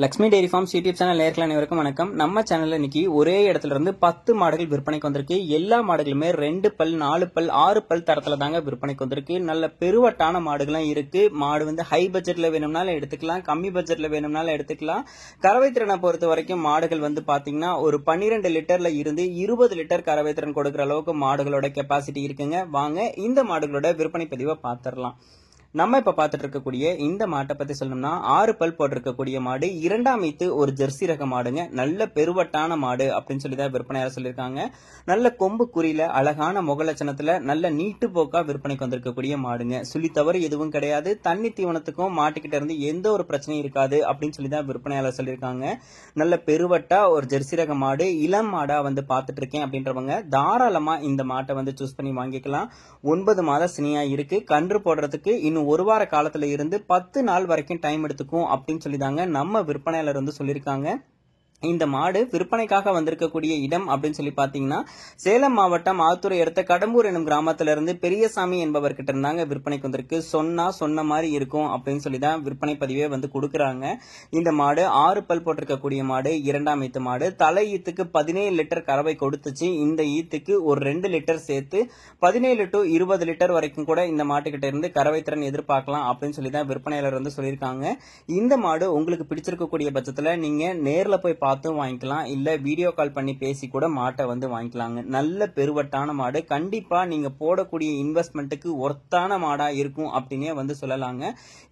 Lakshmi dairy farms YouTube channel நேயர்கள் அனைவருக்கும் வணக்கம். நம்ம சேனல்ல இன்னைக்கு ஒரே இடத்துல இருந்து 10 மாடுகள் விற்பனைக்கு வந்திருக்கு. எல்லா மாடுகளுமே 2 பல் 4 பல் 6 பல் தரத்துல தாங்க விற்பனைக்கு வந்திருக்கு. நல்ல பெருவட்டான மாடுகளும் இருக்கு. மாடு ஹை பட்ஜெட்ல வேணும்னாலும் எடுத்துக்கலாம், கம்மி பட்ஜெட்ல வேணும்னாலும் எடுத்துக்கலாம். கறவை திறனை பொறுத்த வரைக்கும் மாடுகள் பாத்தீங்கன்னா ஒரு 12 லிட்டர்ல இருந்து 20 லிட்டர் கறவை திறன் கொடுக்கிற அளவுக்கு மாடுகளோட கெப்பாசிட்டி இருக்குங்க. வாங்க இந்த மாடுகளோட விற்பனை பதிவை பார்த்துடலாம். நம்ம இப்ப பாத்துட்டு இருக்கக்கூடிய இந்த மாட்டை பத்தி சொல்லணும்னா 6 பல் போட்டிருக்கக்கூடிய மாடு, இரண்டாம் ஈத்து ஒரு ஜெர்சி ரக மாடுங்க. நல்ல பெருவட்டான மாடு அப்படின்னு சொல்லிதான் விற்பனையாளர் சொல்லியிருக்காங்க. நல்ல கொம்பு குறியில அழகான முகலட்சணத்துல நல்ல நீட்டு போக்கா விற்பனைக்கு வந்திருக்கக்கூடிய மாடுங்க. சுழி தவறு எதுவும் கிடையாது. தண்ணி தீவனத்துக்கும் மாட்டுக்கிட்ட இருந்து எந்த ஒரு பிரச்சனையும் இருக்காது அப்படின்னு சொல்லிதான் விற்பனையாளர் சொல்லியிருக்காங்க. நல்ல பெருவட்டா ஒரு ஜெர்சி ரக மாடு, இளம் மாடா பாத்துட்டு இருக்கேன் அப்படின்றவங்க தாராளமா இந்த மாட்டை சூஸ் பண்ணி வாங்கிக்கலாம். 9 மாத சினியா இருக்கு. கன்று போடுறதுக்கு இன்னும் ஒரு வார காலத்துல இருந்து 10 நாள் வரைக்கும் டைம் எடுத்துக்கும் அப்படின்னு சொல்லிதாங்க நம்ம விற்பனையாளர் சொல்லியிருக்காங்க. இந்த மாடு விற்பனைக்காக வந்திருக்கக்கூடிய இடம் அப்படின்னு சொல்லி பாத்தீங்கன்னா சேலம் மாவட்டம் ஆத்தூரை அடுத்த கடம்பூர் எனும் கிராமத்துல இருந்து பெரியசாமி என்பவர்கிட்ட இருந்தாங்க விற்பனைக்கு வந்திருக்கு. சொன்ன மாதிரி இருக்கும் அப்படின்னு சொல்லிதான் விற்பனை பதிவே கொடுக்கறாங்க. இந்த மாடு 6 பல் போட்டிருக்கக்கூடிய மாடு, இரண்டாம் ஈத்து மாடு. தலை ஈத்துக்கு 17 லிட்டர் கறவை கொடுத்துச்சு. இந்த ஈத்துக்கு ஒரு 2 லிட்டர் சேர்த்து 17 டு 20 லிட்டர் வரைக்கும் கூட இந்த மாட்டுக்கிட்ட இருந்து கறவை திறன் எதிர்பார்க்கலாம் அப்படின்னு சொல்லிதான் விற்பனையாளர் சொல்லியிருக்காங்க. இந்த மாடு உங்களுக்கு பிடிச்சிருக்கக்கூடிய பட்சத்துல நீங்க நேர்ல போய் பார்த்தும் வாங்கிக்கலாம், இல்ல வீடியோ கால் பண்ணி பேசி கூட மாட்டை வாங்கிக்கலாங்க. நல்ல பெருவட்டான மாடு, கண்டிப்பா நீங்க போடக்கூடிய இன்வெஸ்ட்மெண்ட்டுக்கு ஒர்த்தான மாடா இருக்கும் அப்படின்னே சொல்லலாங்க.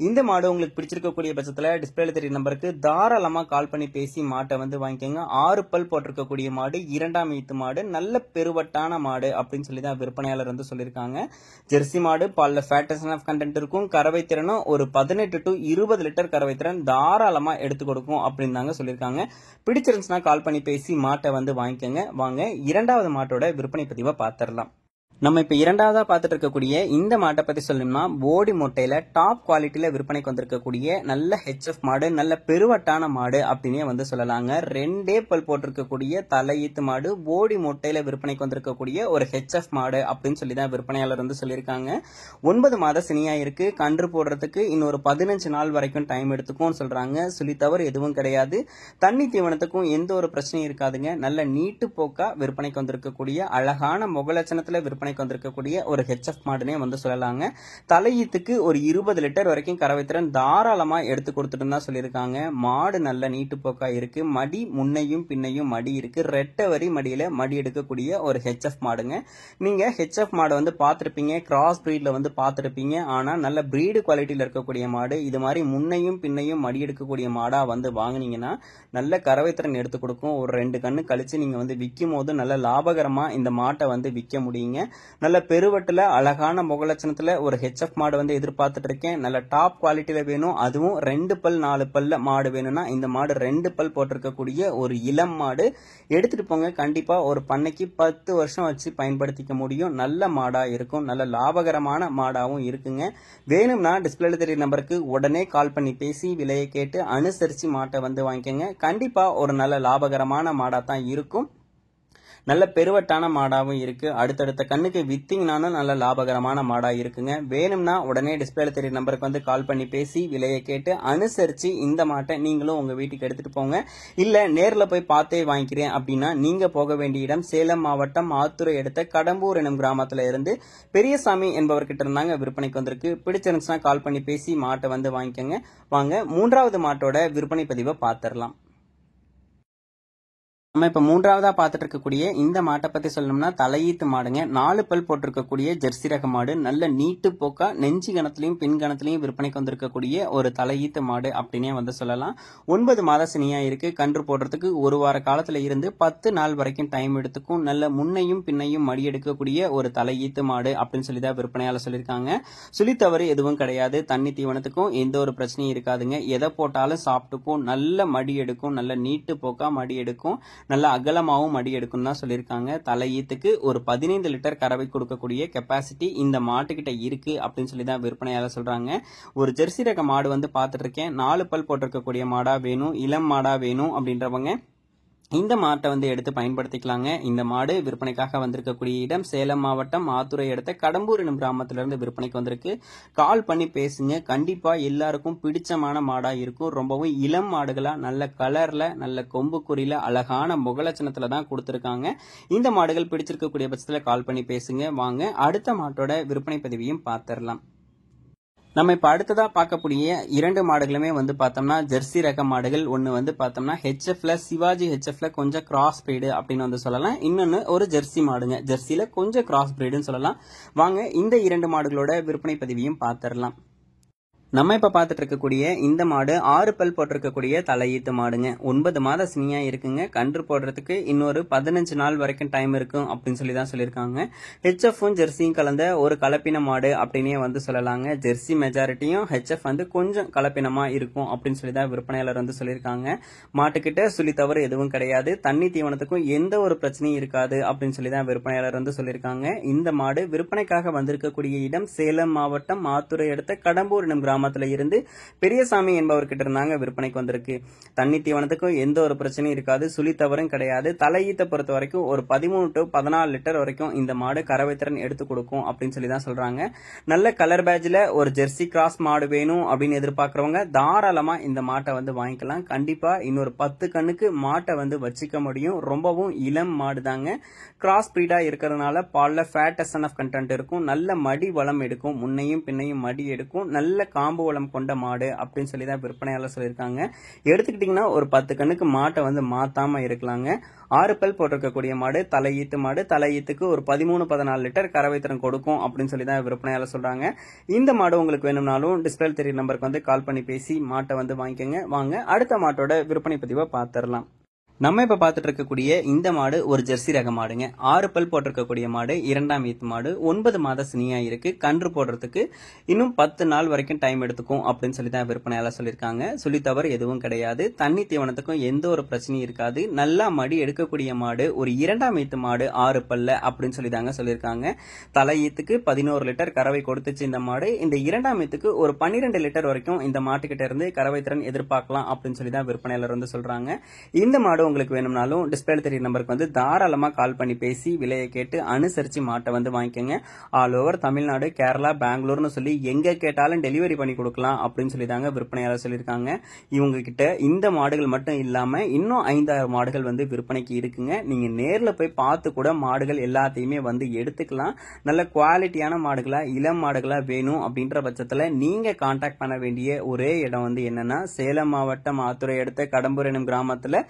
இந்த மாடு உங்களுக்கு பிடிச்சிருக்கக்கூடிய பட்சத்துல டிஸ்பிளேல தெரிய நம்பருக்கு தாராளமா கால் பண்ணி பேசி மாட்டை வாங்கிக்கோங்க. 6 பல் போட்டிருக்கக்கூடிய மாடு, இரண்டாம் ஈத்து மாடு, நல்ல பெருவட்டான மாடு அப்படின்னு சொல்லிதான் விற்பனையாளர் சொல்லியிருக்காங்க. ஜெர்சி மாடு, பால்ல ஃபேட் ஆஃப் கண்டென்ட் இருக்கும். கறவை திறனும் ஒரு 18 டு 20 லிட்டர் கறவை திறன் தாராளமா எடுத்து கொடுக்கும் அப்படின்னு தாங்க சொல்லியிருக்காங்க. பிடிச்சிருந்துச்சுன்னா கால் பண்ணி பேசி மாட்டை வாங்கிக்கோங்க. வாங்க இரண்டாவது மாட்டோட விற்பனை பதிவை பார்த்துடலாம். நம்ம இப்ப இரண்டாவதா பார்த்துட்டு இருக்கக்கூடிய இந்த மாட்டை பத்தி சொல்லணும்னா போடி மொட்டையில டாப் குவாலிட்டியில விற்பனைக்கு வந்திருக்கக்கூடிய நல்ல ஹெச்எஃப் மாடு, நல்ல பெருவட்டான மாடு அப்படின்னே சொல்லலாங்க. 2 பல் போட்டிருக்கக்கூடிய தலையீத்து மாடு, போடி மொட்டையில விற்பனைக்கு வந்திருக்கக்கூடிய ஒரு ஹெச்எஃப் மாடு அப்படின்னு சொல்லிதான் விற்பனையாளர் சொல்லியிருக்காங்க. 9 மாத சினியா இருக்கு. கன்று போடுறதுக்கு இன்னொரு 15 நாள் வரைக்கும் டைம் எடுத்துக்கும் சொல்றாங்க. சுழி தவறு எதுவும் கிடையாது. தண்ணி தீவனத்துக்கும் எந்த ஒரு பிரச்சனையும் இருக்காதுங்க. நல்ல நீட்டு போக்கா விற்பனைக்கு வந்திருக்கக்கூடிய அழகான முகலட்சணத்துல விற்பனை வந்திருக்கக்கூடிய ஒரு ஹெச்எஃப் மாடுனே சொல்லலாங்க. தலையீத்துக்கு ஒரு 20 லிட்டர் வரைக்கும் கறவை திறன் தாராளமா எடுத்து கொடுத்துட்டு தான் சொல்லியிருக்காங்க. மாடு நல்ல நீட்டு போக்கா இருக்கு. மடி முன்னையும் பின்னையும் மடி இருக்கு. ரெட்டை வரி மடியில மடி எடுக்கக்கூடிய ஒரு ஹெச்எஃப் மாடுங்க. நீங்க ஹெச்எஃப் மாடு பார்த்திருப்பீங்க, கிராஸ் பிரீட்ல பார்த்திருப்பீங்க. ஆனா நல்ல பிரீடு குவாலிட்டியில இருக்கக்கூடிய மாடு, இது மாதிரி முன்னையும் பின்னையும் மடி எடுக்கக்கூடிய மாடா வாங்கினீங்கன்னா நல்ல கறவை திறன் எடுத்து கொடுக்கும். ஒரு 2 கண்ணு கழிச்சு நீங்க விற்கும் போது நல்ல லாபகரமா இந்த மாட்டை விற்க முடியுங்க. நல்ல பெருவட்டுல அழகான முகலட்சணத்துல ஒரு ஹெச்எஃப் மாடு எதிர்பார்த்துட்டு இருக்கேன். நல்ல டாப் குவாலிட்டியில வேணும், அதுவும் 2 பல் 4 பல்ல மாடு வேணும்னா இந்த மாடு 2 பல் போட்டிருக்கக்கூடிய ஒரு இளம் மாடு எடுத்துட்டு போங்க. கண்டிப்பா ஒரு பண்ணைக்கு 10 வருஷம் வச்சு பயன்படுத்திக்க முடியும். நல்ல மாடா இருக்கும், நல்ல லாபகரமான மாடாவும் இருக்குங்க. வேணும்னா டிஸ்பிளேல தெரிய நம்பருக்கு உடனே கால் பண்ணி பேசி விலையை கேட்டு அனுசரிச்சு மாட்டை வாங்கிக்கோங்க. கண்டிப்பா ஒரு நல்ல லாபகரமான மாடா தான் இருக்கும். நல்ல பெருவட்டான மாடாவும் இருக்கு. அடுத்தடுத்த கண்ணுக்கு வித்தீங்கனாலும் நல்ல லாபகரமான மாடா இருக்குங்க. வேணும்னா உடனே டிஸ்பிளேல தெரிய நம்பருக்கு கால் பண்ணி பேசி விலையை கேட்டு அனுசரிச்சு இந்த மாட்டை நீங்களும் உங்க வீட்டுக்கு எடுத்துட்டு போங்க. இல்ல நேர்ல போய் பார்த்தே வாங்கிக்கிறேன் அப்படின்னா நீங்க போக வேண்டிய இடம் சேலம் மாவட்டம் ஆத்தூரை அடுத்த கடம்பூர் எனும் கிராமத்துல இருந்து பெரியசாமி என்பவர்கிட்ட இருந்தாங்க விற்பனைக்கு வந்திருக்கு. பிடிச்சிருந்துச்சுன்னா கால் பண்ணி பேசி மாட்டை வாங்கிக்கோங்க. வாங்க மூன்றாவது மாட்டோட விற்பனை பதிவை பார்த்துடலாம். நம்ம இப்ப மூன்றாவதா பார்த்துட்டு இருக்கக்கூடிய இந்த மாட்டை பத்தி சொல்லணும்னா தலையீத்து மாடுங்க. 4 பல் போட்டிருக்கக்கூடிய ஜெர்சி ரக மாடு, நல்ல நீட்டு போக்கா நெஞ்சு கணத்திலையும் பின் கணத்திலையும் விற்பனைக்கு வந்திருக்கக்கூடிய ஒரு தலையீத்து மாடு அப்படின்னே சொல்லலாம். 9 மாத சினியா இருக்கு. கன்று போடுறதுக்கு ஒரு வார காலத்துல இருந்து 10 நாள் வரைக்கும் டைம் எடுத்துக்கும். நல்ல முன்னையும் பின்னையும் மடி எடுக்கக்கூடிய ஒரு தலையீத்து மாடு அப்படின்னு சொல்லிதான் விற்பனையாளர் சொல்லியிருக்காங்க. சுழி தவறு எதுவும் கிடையாது. தண்ணி தீவனத்துக்கும் எந்த ஒரு பிரச்சனையும் இருக்காதுங்க. எதை போட்டாலும் சாப்பிட்டுக்கும். நல்ல மடி எடுக்கும், நல்ல நீட்டு போக்கா மடி எடுக்கும். நல்ல அகலமாவும் மடி எடுக்கும் தான் சொல்லியிருக்காங்க. தலையீத்துக்கு ஒரு 15 லிட்டர் கறவை கொடுக்கக்கூடிய கெப்பாசிட்டி இந்த மாட்டுக்கிட்ட இருக்கு அப்படின்னு சொல்லி தான் விற்பனையாளர் சொல்றாங்க. ஒரு ஜெர்சி ரக மாடு பார்த்துட்டு இருக்கேன். 4 பல் போட்டிருக்கக்கூடிய மாடா வேணும், இளம் மாடா வேணும் அப்படின்றவங்க இந்த மாட்டை வந்து எடுத்து பயன்படுத்திக்கலாங்க. இந்த மாடு விற்பனைக்காக வந்திருக்கக்கூடிய இடம் சேலம் மாவட்டம் ஆத்துரை அடுத்த கடம்பூர் எனும் கிராமத்திலிருந்து விற்பனைக்கு வந்திருக்கு. கால் பண்ணி பேசுங்க. கண்டிப்பா எல்லாருக்கும் பிடிச்சமான மாடா இருக்கும். ரொம்பவும் இளம் மாடுகளா நல்ல கலர்ல நல்ல கொம்பு குறியில அழகான முகலட்சணத்துல தான் கொடுத்திருக்காங்க. இந்த மாடுகள் பிடிச்சிருக்கக்கூடிய பட்சத்துல கால் பண்ணி பேசுங்க. வாங்க அடுத்த மாட்டோட விற்பனை பதிவையும் பார்த்திடலாம். நம்ம இப்ப அடுத்ததா பார்க்கக்கூடிய 2 மாடுகளுமே வந்து பார்த்தோம்னா ஜெர்சி ரக மாடுகள். ஒன்னு வந்து பார்த்தோம்னா ஹெச்எஃப்ல சிவாஜி ஹெச்எஃப்ல கொஞ்சம் கிராஸ் பிரீடு அப்படின்னு வந்து சொல்லலாம். இன்னொன்னு ஒரு ஜெர்சி மாடுங்க. ஜெர்சில கொஞ்சம் கிராஸ் பிரீடுன்னு சொல்லலாம். வாங்க இந்த 2 மாடுகளோட விற்பனை பதிவையும் பார்த்திடலாம். நம்ம இப்ப பார்த்துட்டு இருக்கக்கூடிய இந்த மாடு 6 பல் போட்டிருக்கக்கூடிய தலையீத்து மாடுங்க. 9 மாத சினியா இருக்குங்க. கன்று போடுறதுக்கு இன்னொரு 15 நாள் வரைக்கும் டைம் இருக்கும் அப்படின்னு சொல்லி தான் சொல்லியிருக்காங்க. ஹெச்எஃப்பும் ஜெர்சியும் கலந்த ஒரு கலப்பின மாடு அப்படின்னே வந்து சொல்லலாங்க. ஜெர்சி மெஜாரிட்டியும் ஹெச்எஃப் வந்து கொஞ்சம் கலப்பினமா இருக்கும் அப்படின்னு சொல்லி தான் விற்பனையாளர் வந்து சொல்லியிருக்காங்க. மாட்டுக்கிட்ட சொல்லி தவறு எதுவும் கிடையாது. தண்ணி தீவனத்துக்கும் எந்த ஒரு பிரச்சனையும் இருக்காது அப்படின்னு சொல்லி தான் விற்பனையாளர் வந்து சொல்லியிருக்காங்க. இந்த மாடு விற்பனைக்காக வந்திருக்கக்கூடிய இடம் சேலம் மாவட்டம் ஆத்துரை அடுத்த கடம்பூர் எனும் கிராமத்துல இருந்து பெரியசாமி என்பவர்கிட்ட இருந்தாங்க விற்பனைக்கு வந்திருக்கு. தண்ணி தீவனத்துக்கும் எந்த ஒரு பிரச்சனையும் இருக்காது. சுழி தவறும் கிடையாது. தலையீத்தை பொறுத்த வரைக்கும் ஒரு 13 to 14 லிட்டர் வரைக்கும் இந்த மாடு கறவை திறன் எடுத்து கொடுக்கும் அப்படின்னு சொல்லி தான் சொல்றாங்க. நல்ல கலர் பேட்ஜ்ல ஒரு ஜெர்சி கிராஸ் மாடு வேணும் அப்படின்னு எதிர்பார்க்கறவங்க தாராளமா இந்த மாட்டை வந்து வாங்கிக்கலாம். கண்டிப்பா இன்னொரு 10 கண்ணுக்கு மாட்டை வந்து வச்சுக்க முடியும். ரொம்பவும் இளம் மாடு தாங்க. கிராஸ் பிரீடா இருக்கிறதுனால பால்ல ஃபேட் எஸ்என்எஃப் கண்டென்ட் இருக்கும். நல்ல மடி வளம் எடுக்கும். முன்னையும் பின்னையும் மடி எடுக்கும். நல்ல காம்பு வளம் கொண்ட மாடு அப்படின்னு சொல்லி தான் விற்பனையாளர் சொல்லியிருக்காங்க. எடுத்துக்கிட்டீங்கன்னா ஒரு 10 கண்ணுக்கு மாட்டை வந்து மாத்தாம இருக்கலாங்க. 6 பல் போட்டிருக்கக்கூடிய மாடு தலையீத்து மாடு. தலையீத்துக்கு ஒரு 13-14 லிட்டர் கறவை திறன் கொடுக்கும் அப்படின்னு சொல்லி தான் விற்பனையாளர் சொல்றாங்க. இந்த மாடு உங்களுக்கு வேணும்னாலும் டிஸ்பிளே தெரிய நம்பருக்கு வந்து கால் பண்ணி பேசி மாட்டை வந்து வாங்கிக்கோங்க. வாங்க அடுத்த மாட்டோட விற்பனை பதிவை பார்த்திடலாம். நம்ம இப்ப பார்த்துட்டு இருக்கக்கூடிய இந்த மாடு ஒரு ஜெர்சி ரக மாடுங்க. 6 பல் போட்டிருக்கக்கூடிய மாடு, 2ஆம் ஈத்து மாடு, 9 மாத சினியா இருக்கு. கன்று போடுறதுக்கு இன்னும் 10 நாள் வரைக்கும் டைம் எடுத்துக்கும் அப்படின்னு சொல்லி தான் விற்பனையாளர் சொல்லியிருக்காங்க. சொல்லி தவறு எதுவும் கிடையாது. தண்ணி தீவனத்துக்கும் எந்த ஒரு பிரச்சனையும் இருக்காது. நல்லா மடி எடுக்கக்கூடிய மாடு. ஒரு 2ஆம் ஈத்து மாடு 6 பல்ல அப்படின்னு சொல்லி தாங்க சொல்லியிருக்காங்க. தலை ஈத்துக்கு 11 லிட்டர் கறவை கொடுத்துச்சு இந்த மாடு. இந்த 2ஆம் ஈத்துக்கு ஒரு 12 லிட்டர் வரைக்கும் இந்த மாட்டுக்கிட்ட இருந்து கறவை திறன் எதிர்பார்க்கலாம் அப்படின்னு சொல்லி தான் விற்பனையாளர் வந்து சொல்றாங்க. இந்த மாடு உங்களுக்கு வேணும்னாலும் டிஸ்பிளே தெரிய நம்பருக்கு வந்து தாராளமா கால் பண்ணி பேசி விலையை கேட்டு அனுசரிச்சு மாட்டை வந்து வாங்கிக்கோங்க. ஆல் ஓவர் தமிழ்நாடு, கேரளா, பெங்களூர்னு சொல்லி எங்க கேட்டாலும் டெலிவரி பண்ணி கொடுக்கலாம் அப்படின்னு சொல்லி தாங்க விற்பனையாளர் சொல்லியிருக்காங்க. இவங்க கிட்ட இந்த மாடுகள் மட்டும் இல்லாம இன்னும் 5-6 மாடுகள் வந்து விற்பனைக்கு இருக்குங்க. நீங்க நேர்ல போய் பார்த்து கூட மாடுகள் எல்லாத்தையுமே வந்து எடுத்துக்கலாம். நல்ல குவாலிட்டியான மாடுகளா இளம் மாடுகளா வேணும் அப்படின்ற பட்சத்துல நீங்க கான்டாக்ட் பண்ண வேண்டிய ஒரே இடம் வந்து என்னன்னா சேலம் மாவட்டம் ஆத்துரை அடுத்த கடம்பூர் எனும் கிராமத்துல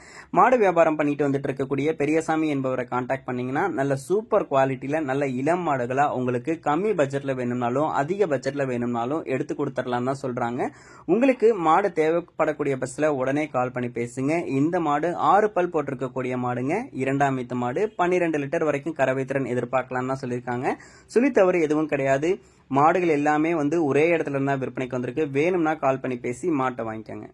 மாடு வியாபாரம் பண்ணிட்டு வந்துட்டு இருக்கக்கூடிய பெரியசாமி என்பவரை கான்டாக்ட் பண்ணீங்கன்னா நல்ல சூப்பர் குவாலிட்டியில நல்ல இளம் மாடுகளா உங்களுக்கு கம்மி பட்ஜெட்ல வேணும்னாலும் அதிக பட்ஜெட்ல வேணும்னாலும் எடுத்து கொடுத்துடலாம் தான் சொல்றாங்க. உங்களுக்கு மாடு தேவைப்படக்கூடிய பஸ்ல உடனே கால் பண்ணி பேசுங்க. இந்த மாடு 6 பல் போட்டிருக்கக்கூடிய மாடுங்க. 2ஆம் ஈத்து மாடு 12 லிட்டர் வரைக்கும் கறவை திறன் எதிர்பார்க்கலாம் தான் சொல்லியிருக்காங்க. சுழி தவறு எதுவும் கிடையாது. மாடுகள் எல்லாமே வந்து ஒரே இடத்துல இருந்தா விற்பனைக்கு வந்திருக்கு. வேணும்னா கால் பண்ணி பேசி மாட்டை வாங்கிக்கோங்க.